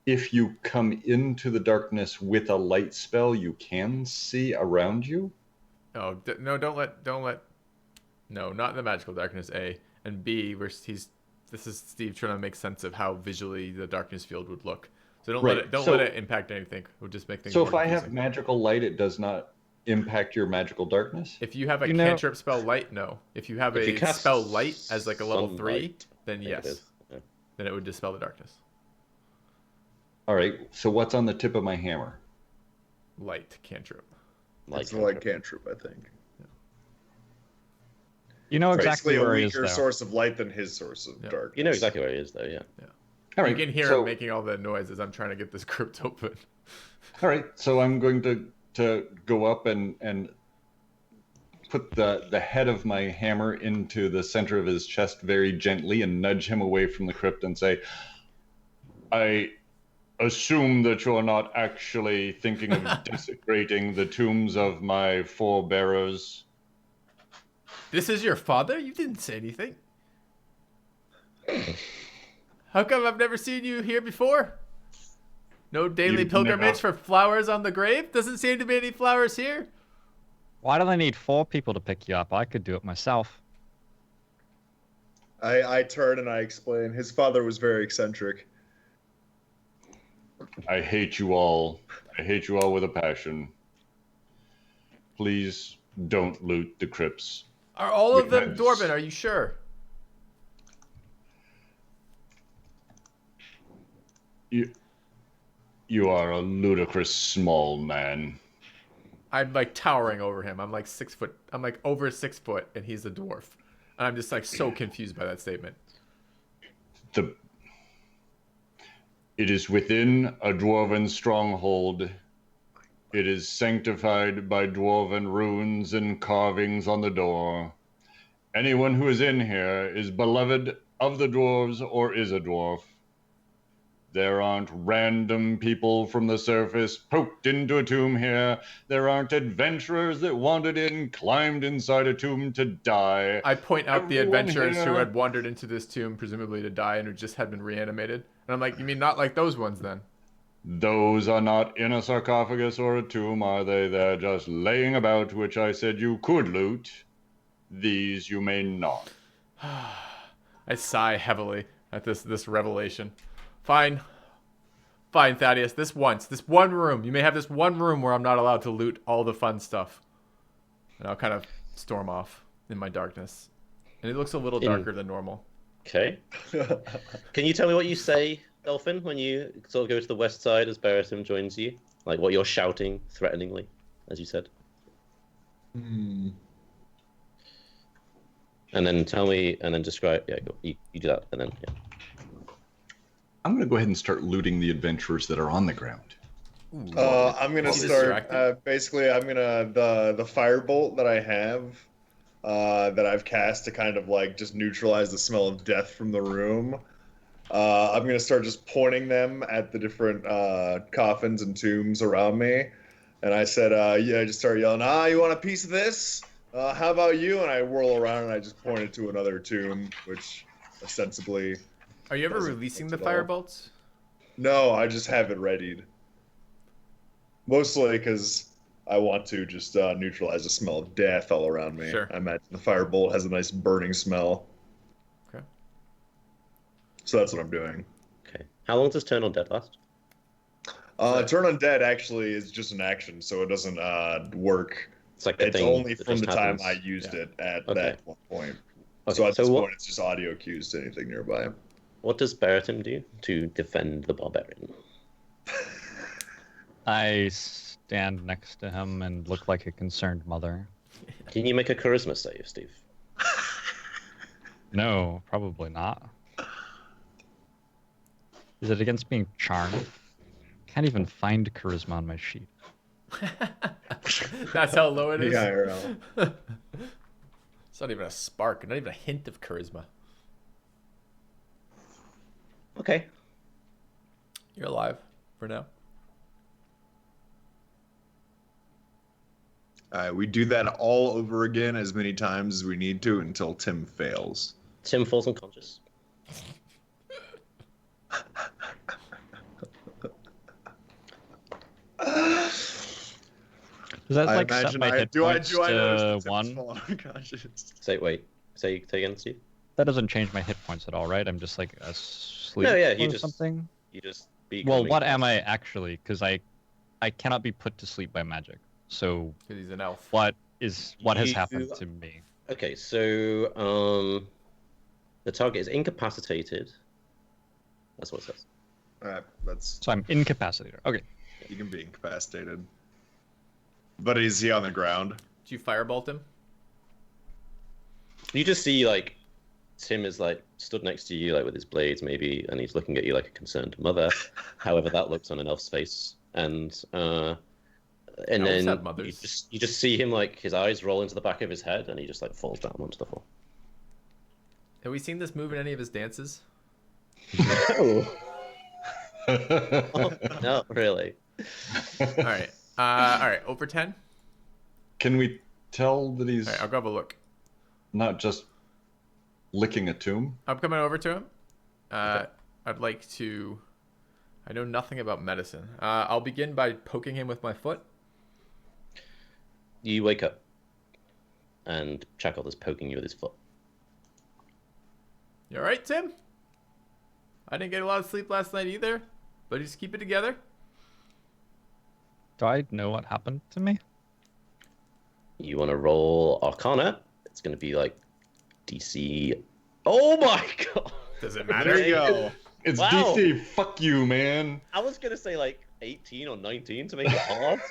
if you come into the darkness with a light spell, you can see around you. Oh no! Don't let. No, not in the magical darkness. A and B. This is Steve trying to make sense of how visually the darkness field would look. So don't let it impact anything. It would just make things. So more if I have confusing. magical light, it does not impact your magical darkness? If you have a cantrip spell light, no. If you have a spell light as like a level 3, then yes. Yeah. Then it would dispel the darkness. All right. So what's on the tip of my hammer? Light cantrip. It's a light cantrip, I think. You know exactly where he is, Basically a weaker source of light than his source of darkness. You know exactly where he is, though, yeah. All right. You can hear him making all the noises. I'm trying to get this crypt open. All right. So I'm going to go up and put the head of my hammer into the center of his chest very gently and nudge him away from the crypt and say, I assume that you're not actually thinking of desecrating the tombs of my forebearers. This is your father? You didn't say anything. How come I've never seen you here before? No daily You've pilgrimage never- for flowers on the grave? Doesn't seem to be any flowers here. Why do they need 4 people to pick you up? I could do it myself. I turn and I explain. His father was very eccentric. I hate you all. I hate you all with a passion. Please don't loot the crypts. Are all of them Because- Dwarven? Are you sure? You are a ludicrous small man. I'm like towering over him. I'm like 6 foot. I'm like over 6 foot, and he's a dwarf. And I'm just like so confused by that statement. It is within a dwarven stronghold. It is sanctified by dwarven runes and carvings on the door. Anyone who is in here is beloved of the dwarves or is a dwarf. There aren't random people from the surface poked into a tomb here. There aren't adventurers that wandered in, climbed inside a tomb to die. I point out the Everyone adventurers who here- had wandered into this tomb, presumably to die, and who just had been reanimated. And I'm like, you mean not like those ones then? Those are not in a sarcophagus or a tomb, are they? They're just laying about, which I said you could loot. These you may not. I sigh heavily at this revelation. Fine, Thaddeus. This one room. You may have this one room where I'm not allowed to loot all the fun stuff. And I'll kind of storm off in my darkness. And it looks a little darker than normal. Okay. Can you tell me what you say, Dolphin, when you sort of go to the west side as Bereatim joins you? Like what you're shouting threateningly, as you said. And then tell me, and then describe. Yeah, you do that, and then yeah. I'm going to go ahead and start looting the adventurers that are on the ground. I'm gonna He's start. distracted. Basically, I'm gonna the firebolt that I have, that I've cast to kind of like just neutralize the smell of death from the room. I'm gonna start just pointing them at the different coffins and tombs around me, and I said, I just started yelling, you want a piece of this? How about you? And I whirl around and I just pointed to another tomb, which ostensibly. Are you ever Doesn't releasing the affect it all. firebolts? No, I just have it readied. Mostly because I want to just neutralize the smell of death all around me. Sure. I imagine the firebolt has a nice burning smell. Okay. So that's what I'm doing. Okay. How long does Turn on Dead last? Turn undead actually is just an action, so it doesn't work. It's like a It's thing only that from just the time happens. I used it at Okay. that one point. Okay, So at this what, point, it's just audio cues to anything nearby. what does Bereatim do to defend the barbarian? I stand next to him and look like a concerned mother. Can you make a charisma save, Steve? No, probably not. Is it against being charmed? Can't even find charisma on my sheet. That's how low it is. Yeah, IRL. It's not even a spark, not even a hint of charisma. Okay. You're alive for now. We do that all over again as many times as we need to until Tim fails. Tim falls unconscious. Does that I like set imagine my hit points do I notice that to Tim's 1? fallen unconscious? Say again, Steve. That doesn't change my hit points at all, right? I'm just like asleep No, yeah, you or just- something. You just be. Well, what am I actually? Because I cannot be put to sleep by magic. So Because he's an elf. what has You- happened to me? Okay, so the target is incapacitated. That's what it says. That's So I'm incapacitated. Okay. you can be incapacitated. But is he on the ground? Did you firebolt him? You just see like Tim is like stood next to you like with his blades maybe, and he's looking at you like a concerned mother. However, that looks on an elf's face, and Elves then have mothers. you just see him like his eyes roll into the back of his head, and he just like falls down onto the floor. Have we seen this move in any of his dances? No, not really. All right. All right. Over 10. Can we tell that he's All right. I'll go have a look. not just licking a tomb? I'm coming over to him. I'd like to. I know nothing about medicine. I'll begin by poking him with my foot. You wake up, and Chakolth is poking you with his foot. You all right, Tim? I didn't get a lot of sleep last night either, but just keep it together. Do I know what happened to me? You want to roll Arcana? It's going to be like DC. Oh my god! Does it There matter? you go. It's Wow. DC. Fuck you, man. I was going to say like 18 or 19 to make it hard.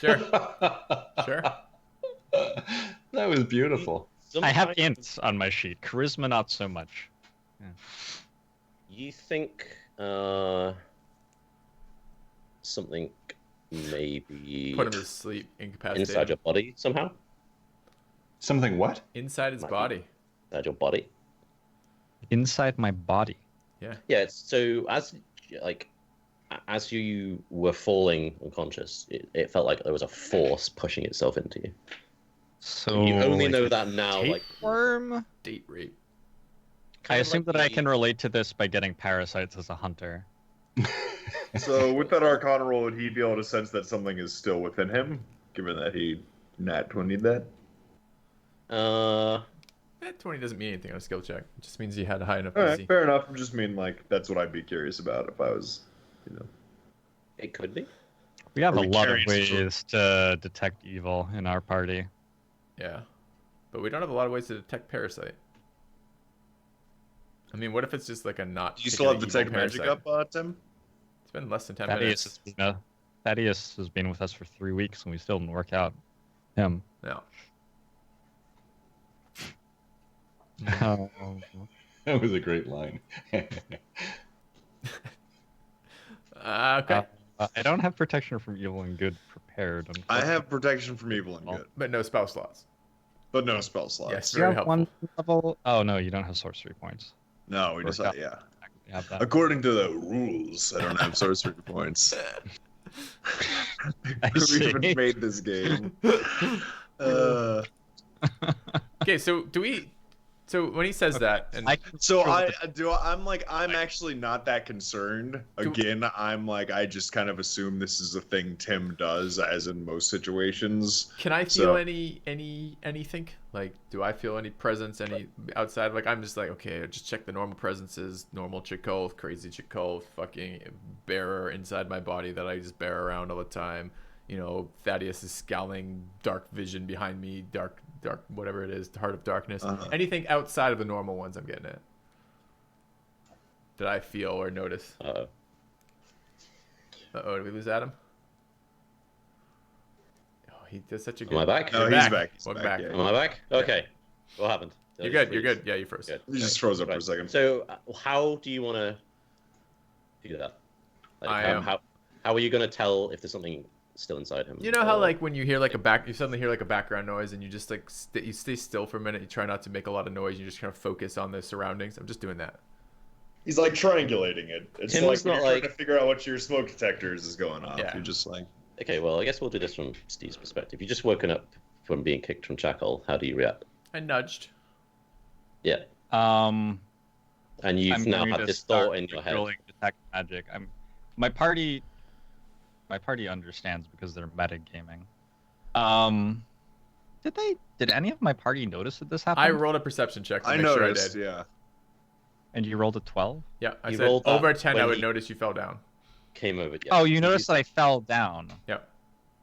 Sure. Sure. That was beautiful. I have Sometimes ints on my sheet. Charisma, not so much. You think something maybe Put him to sleep, incapacitated. inside your body somehow? Something what? Inside his Might be. body. Inside your body? Inside my body. Yeah. Yeah. So as you were falling unconscious, it felt like there was a force pushing itself into you. So You only like know a that now, like tapeworm? Date rape. I kind of assume like that I the- can relate to this by getting parasites as a hunter. So with that Arcana roll, would he be able to sense that something is still within him, given that he nat 20'd that? That 20 doesn't mean anything on a skill check. It just means you had a high enough All right, DC. fair enough. I just mean like that's what I'd be curious about if I was, It could be. We have Are a we lot of curious? ways to detect evil in our party. Yeah. But we don't have a lot of ways to detect parasite. I mean, what if it's just like a not. Do you still have particularly detect evil magic parasite? up, Tim? It's been less than 10 Thaddeus minutes. Thaddeus has been with us for 3 weeks and we still didn't work out him. No. Oh. That was a great line. Okay. I don't have protection from evil and good prepared. I have protection from evil and good, But no spell slots. but no spell slots. Yes. Do you Very have helpful. one level? Oh no, you don't have sorcery points. No, we just Worked out. yeah. You have that. According to the rules, I don't have sorcery points. I We see. even made this game. Okay, so do we So when he says that, and I can So control I'm actually not that concerned. Again, I'm like, I just kind of assume this is a thing Tim does, as in most situations. can I So- feel anything? Like, do I feel any presence, any outside? Like, I'm just like, okay, just check the normal presences, normal Chakolth, crazy Chakolth, fucking bearer inside my body that I just bear around all the time. You know, Thaddeus is scowling, dark vision behind me, dark, whatever it is, heart of darkness. Anything outside of the normal ones I'm getting at that I feel or notice. Uh-oh. Did we lose Adam? Oh, he does such a good. Am I back? No, You're he's back. He's Welcome back, back. yeah. Am I back? Okay. What happened? Did I You're just good. You're freeze? good. Yeah, you first. Good. He just froze up for a Right. second. So, how do you want to do that? Like, how are you going to tell if there's something still inside him? You know how or- like when you hear you suddenly hear like a background noise and you just like you stay still for a minute. You try not to make a lot of noise. You just kind of focus on the surroundings. I'm just doing that. He's like triangulating it. It's Tim's like when not you're trying like- to figure out what your smoke detectors is going off. Yeah. You're just like, Okay, well, I guess we'll do this from Steve's perspective. You just woken up from being kicked from Chakolth. How do you react? I nudged. Yeah. Um, And you've I'm now going had to this start thought in your head. rolling detect magic. My party understands because they're metagaming. Did any of my party notice that this happened? I rolled a perception check to I make sure I noticed, did. yeah. And you rolled a 12? Yeah, I You said rolled that over 10. I when would he- notice you fell down. Came over. Yeah. Oh, you noticed that I fell down. Yep.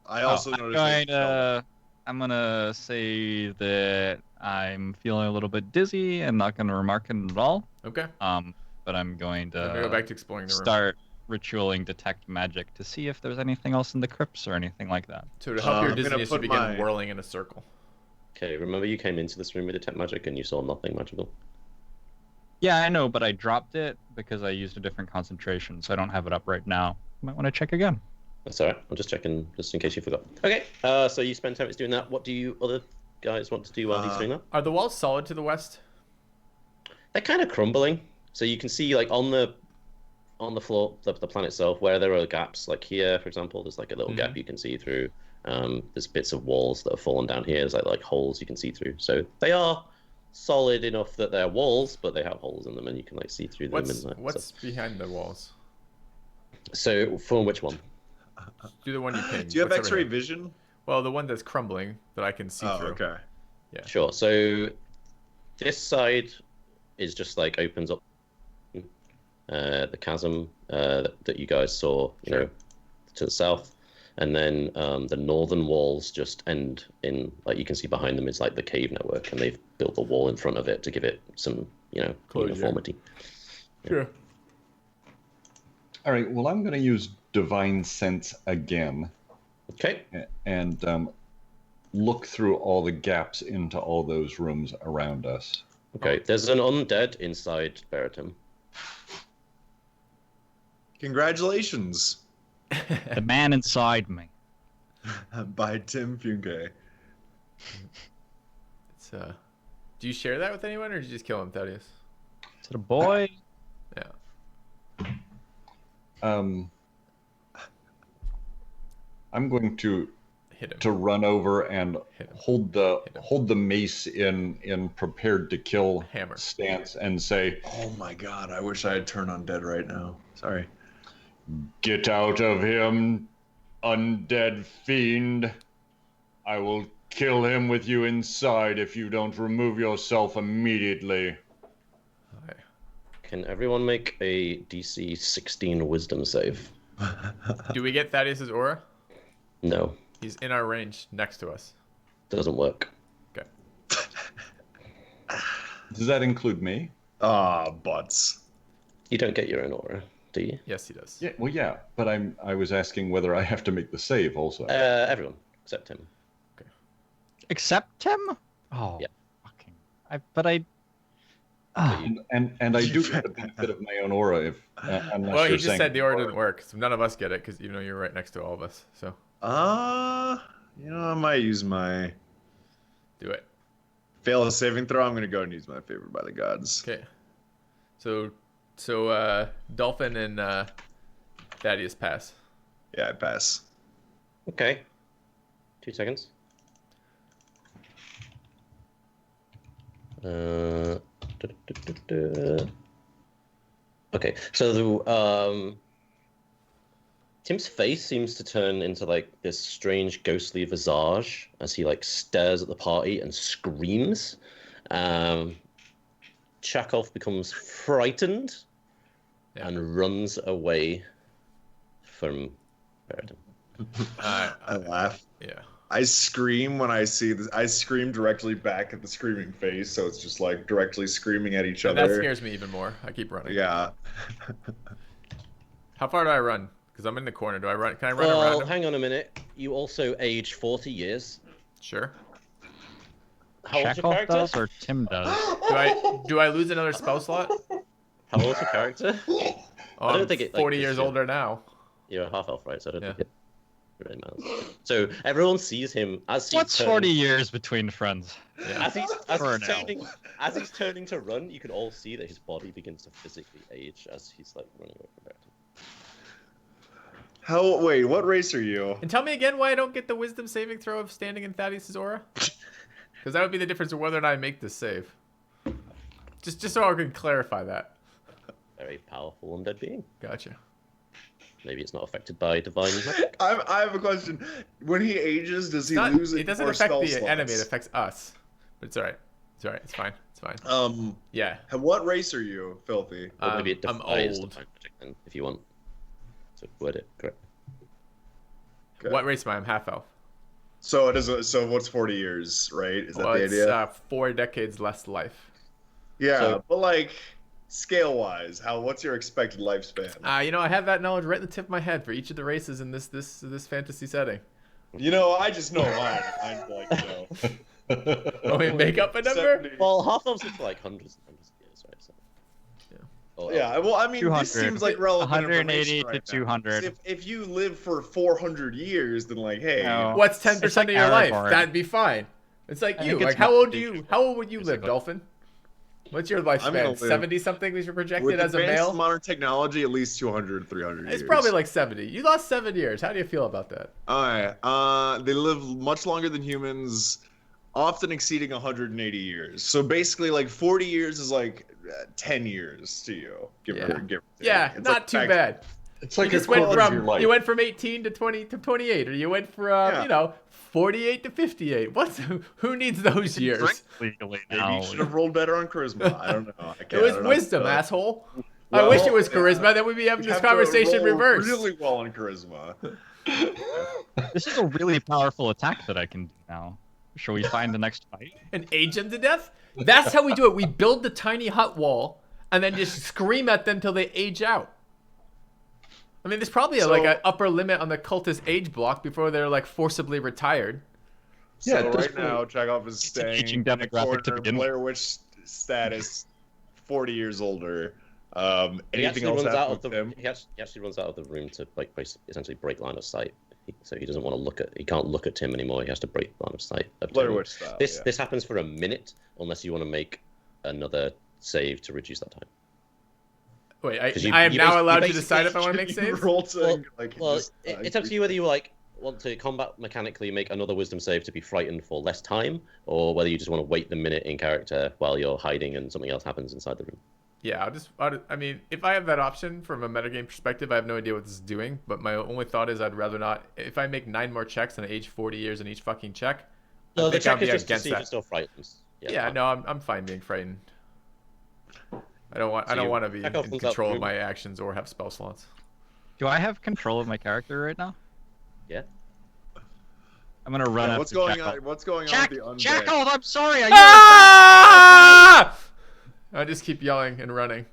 I also noticed. that- I'm gonna say that I'm feeling a little bit dizzy and not gonna remark it at all. Okay. But I'm going I'm gonna go back to exploring the room. start ritualing detect magic to see if there's anything else in the crypts or anything like that. So to help your I'm gonna dizziness, you put begin my- whirling in a circle. Okay, remember you came into this room with detect magic and you saw nothing magical? Yeah, I know, but I dropped it because I used a different concentration, so I don't have it up right now. You might want to check again. That's alright. I'm just checking just in case you forgot. Okay, so you spend 10 minutes doing that. What do you other guys want to do while he's doing that? Are the walls solid to the west? They're kind of crumbling. So you can see like on the floor, the planet itself, where there are gaps, like here, for example, there's like a little gap you can see through. There's bits of walls that have fallen down here. There's like holes you can see through. So they are solid enough that they're walls, but they have holes in them, and you can like see through them. What's behind the walls? So from which one? Do the one you pinned. Do you have What's over X-ray here? vision? Well, the one that's crumbling that I can see Oh, through. okay. Sure. So this side is just like opens up the chasm that you guys saw, you know, to the south, and then the northern walls just end in, like, you can see behind them is like the cave network, and they've built a wall in front of it to give it some, you know, Closure. uniformity. Sure. All right. Well, I'm going to use divine sense again Okay. and look through all the gaps into all those rooms around us. Okay. There's an undead inside Bereatim. Congratulations. The man inside me. By Tim Funke. It's Do you share that with anyone, or did you just kill him, Thaddeus? Is it a boy? Yeah. I'm going to Hit him. run over and Hit him. hold the Hit him. hold the mace in prepared to kill Hammer. stance and say, Oh my god, I wish I had turned on dead right now. Sorry. "Get out of him, undead fiend! I will kill him with you inside if you don't remove yourself immediately." Alright. Can everyone make a DC 16 Wisdom save? Do we get Thaddeus's aura? No, He's in our range, next to us. doesn't work. Okay. Does that include me? Ah, butts. You don't get your own aura, do you? Yes, he does. Yeah, well, yeah, but I was asking whether I have to make the save also. Everyone except him. Except him? Oh, Yeah. fucking. Ah, And I do get the benefit of my own aura if unless Well, you're he just saying said the aura didn't work, so none of us get it because you know you're right next to all of us. So You know, I might use my do it. fail a saving throw. I'm gonna go and use my favorite by the gods. Okay. So Dolphin and Thaddeus pass. Yeah, I pass. Okay. 2 seconds. Okay, so Tim's face seems to turn into like this strange ghostly visage as he like stares at the party and screams. Chakolth becomes frightened and runs away from Bereatim. I laugh. Yeah. I scream when I see this. I scream directly back at the screaming face, so it's just like directly screaming at each And other. that scares me even more. I keep running. Yeah. How far do I run? Because I'm in the corner. Do I run? Can I run around Well, him? hang on a minute. You also age 40 years. Sure. How old's your Chakolth character? does or Tim does? Do I lose another spell slot? How old's your character? Oh, I don't I'm think it, like, 40 gives years you- older now. You're a half elf, right? So I don't Yeah. think it really matters. So everyone sees him as he's What's 40 years between friends? Yeah. For an elf. As he's turning to run, you can all see that his body begins to physically age as he's like running away from Bereatim. Wait, what race are you? And tell me again why I don't get the wisdom saving throw of standing in Thaddeus' aura? Because that would be the difference of whether or not I make this save. Just so I can clarify that. Very powerful undead being. Gotcha. Maybe it's not affected by divine magic. I have a question. When he ages, does he Not, lose it doesn't more affect spell the slots? enemy, it affects us. But it's alright. It's alright, it's fine. It's fine. Yeah. What race are you, Filthy? Or maybe it I'm defies old. divine magic then, if you want to word it correct. Okay. What race am I? I'm half elf. So it is. So what's 40 years, right? Is that Well, the it's idea? 4 decades less life. Yeah, so- but like scale-wise, what's your expected lifespan? You know, I have that knowledge right in the tip of my head for each of the races in this fantasy setting. You know, I just know mine. I'm like, Oh, we make up a number? 70. Well, half elves live for like hundreds and hundreds of years, right? So. Yeah. Oh, Yeah, well, I mean, 200. this seems like relevant 180 information to right now. 200. If you live for 400 years, then like, hey, No. What's 10% It's of like your life? Aragorn. That'd be fine. It's like I you. think it's Like, how old do you? meditation, How old would you live, basically. Dolphin? What's your gonna lifespan? live- 70 something was your with projected as a advanced male? modern technology, at least 200, 300 years. It's probably like 70. You lost 7 years. How do you feel about that? Alright, they live much longer than humans, often exceeding 180 years. So basically, like 40 years is like 10 years to you. Give or take. Yeah, It's not like too back- bad. It's You like a just went quarter of your from life. you went from 18 to 20 to 28, or you went from 48 to 58. Who needs those years? Drink legally Maybe now. you should have rolled better on charisma. I don't know. I It can't- was I don't know. wisdom, asshole. I wish it was charisma. Then we'd be having You this have to conversation roll reversed. Really well on charisma. This is a really powerful attack that I can do now. Shall we find the next fight? And age them to death? That's how we do it. We build the tiny hut wall and then just scream at them till they age out. I mean, there's probably like an upper limit on the cultist age block before they're like forcibly retired. Yeah, So at this right now, Chekhov is It's an staying aging in the demographic to corner, begin with. Blair Witch status, 40 years older. He Anything actually else runs out happen of the with him? he actually runs out of the room to like essentially break line of sight. So he doesn't want to he can't look at Tim anymore. He has to break line of sight. Of Blair Tim. Witch style. This yeah. this happens for a minute unless you want to make another save to reduce that time. Wait, 'Cause you- I am you now basi- allowed you to decide if I want to make You saves? roll to, Well, like, Well, just, it's up to you whether you like want to combat mechanically make another wisdom save to be frightened for less time, or whether you just want to wait the minute in character while you're hiding and something else happens inside the room. Yeah, I mean, if I have that option from a metagame perspective, I have no idea what this is doing. But my only thought is I'd rather not. If I make 9 more checks and I age 40 years in each fucking check, No, I the think I'll check be is just to against see if you're that. still frightened. Yeah, no, I'm fine being frightened. I don't want you to be check off in those control up- of my actions or have spell slots. Do I have control of my character right now? Yeah. I'm gonna run Yeah, up what's to going Chakolth. on? What's going on with the undead? Chakolth, I'm sorry. Ah! I just keep yelling and running.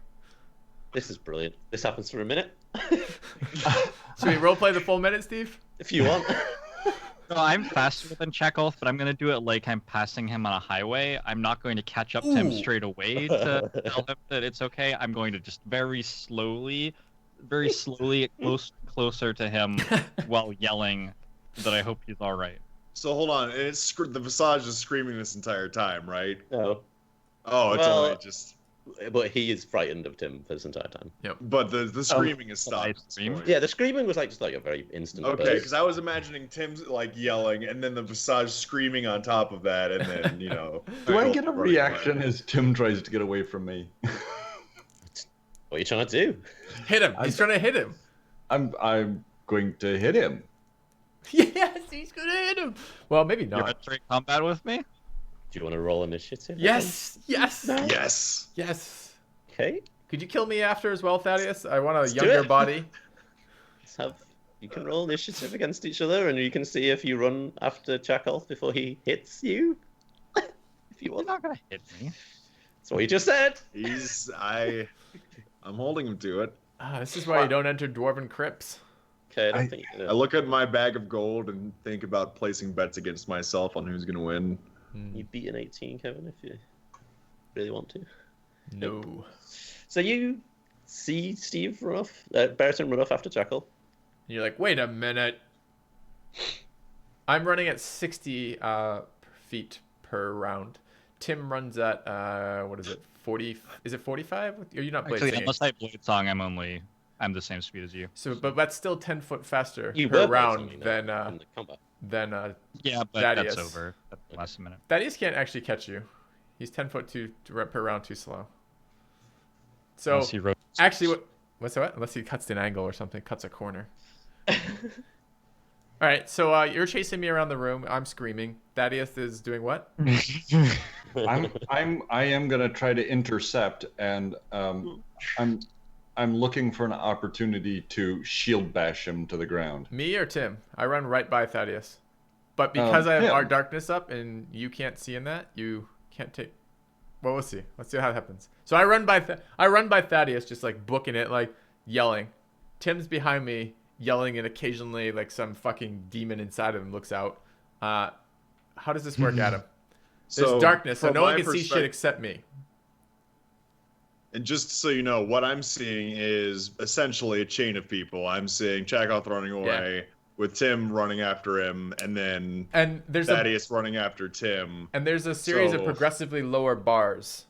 This is brilliant. This happens for a minute. Should we roleplay the full minute, Steve? If you want. No, I'm faster than Chakolth, but I'm gonna do it like I'm passing him on a highway. I'm not going to catch up to him Ooh. straight away to tell him that it's okay. I'm going to just very slowly closer to him while yelling that I hope he's all right. So hold on, and the Visage is screaming this entire time, right? No. Oh, it's Well, only just. But he is frightened of Tim for this entire time. But the screaming is stopped. at this scream? point. Yeah, the screaming was like just like a very instant. Okay, burst. because I was imagining Tim's like yelling, and then the Visage screaming on top of that, and then Do I get a running reaction away. as Tim tries to get away from me? What are you trying to do? Hit him. He's trying to hit him. I'm going to hit him. Yes, he's gonna hit him. Well, maybe You're not. entering combat with me? Do you want to roll initiative? Yes, yes, Yes. yes. Okay. Could you kill me after as well, Thaddeus? I want a Let's do younger it. body. Let's have. You can roll initiative against each other, and you can see if you run after Chakolth before he hits you. If you You're want. not gonna hit me. That's what you just said. I'm holding him to it. This is why you don't enter dwarven crypts. Okay, I don't I- think. I look at my bag of gold and think about placing bets against myself on who's gonna win. You beat an 18, Kevin, if you really want to. No. So you see Steve run off, Bereatim run off after Chakolth. And you're like, wait a minute. I'm running at 60 feet per round. Tim runs at what is it? 40? Is it 45? Are you not blade Actually, singing? unless I blade song, I'm the same speed as you. So, but that's still 10 foot faster You per were round blade than songing in the combat. Yeah, but Thaddeus. that's over. That's the last minute. Thaddeus can't actually catch you. He's 10 foot per round too slow. So Unless he wrote- actually, what's that? Unless he cuts an angle or something, cuts a corner. All right, so you're chasing me around the room. I'm screaming. Thaddeus is doing what? I am gonna try to intercept, and I'm looking for an opportunity to shield bash him to the ground. Me or Tim? I run right by Thaddeus. But because I have him. our darkness up and you can't see in that, you can't take. Well, we'll see. Let's see how it happens. So I run by Thaddeus, just like booking it, like yelling. Tim's behind me, yelling, and occasionally like some fucking demon inside of him looks out. How does this work, Adam? There's darkness, so from no one my can see shit perspective- except me. And just so you know, what I'm seeing is essentially a chain of people. I'm seeing Chakolth running away, with Tim running after him, and then And there's Thaddeus running after Tim. a series of So- progressively lower bars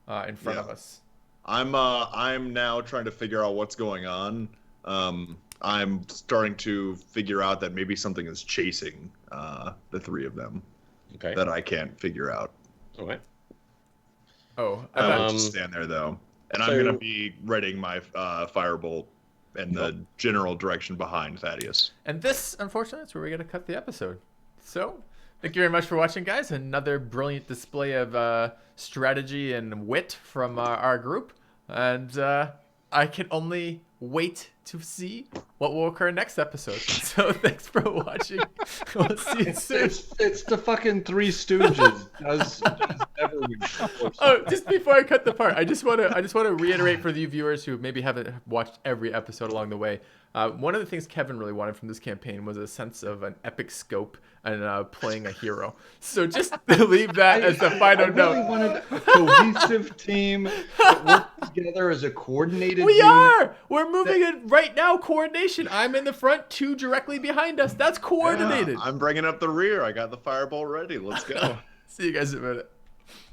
in front of Yeah. us. I'm now trying to figure out what's going on. I'm starting to figure out that maybe something is chasing the three of them Okay. that I can't figure out. All right. Oh, I I thought, will just stand there though, and I'm so- gonna be readying my firebolt in the general direction behind Thaddeus. and this, unfortunately, is where we're gonna cut the episode. So, thank you very much for watching, guys. Another brilliant display of strategy and wit from our group, and I can only wait to see what will occur next episode. So, thanks for watching. We'll see you soon. It's the fucking Three Stooges. Does never win. Oh, just before I cut the part, I just want to reiterate for you viewers who maybe haven't watched every episode along the way. One of the things Kevin really wanted from this campaign was a sense of an epic scope and playing a hero. So just leave that as the final I really note. wanted a cohesive team that worked together as a coordinated We unit. are. We're moving it right now. Coordination. I'm in the front, two directly behind us. That's coordinated. Yeah, I'm bringing up the rear. I got the firebolt ready. Let's go. See you guys in a minute.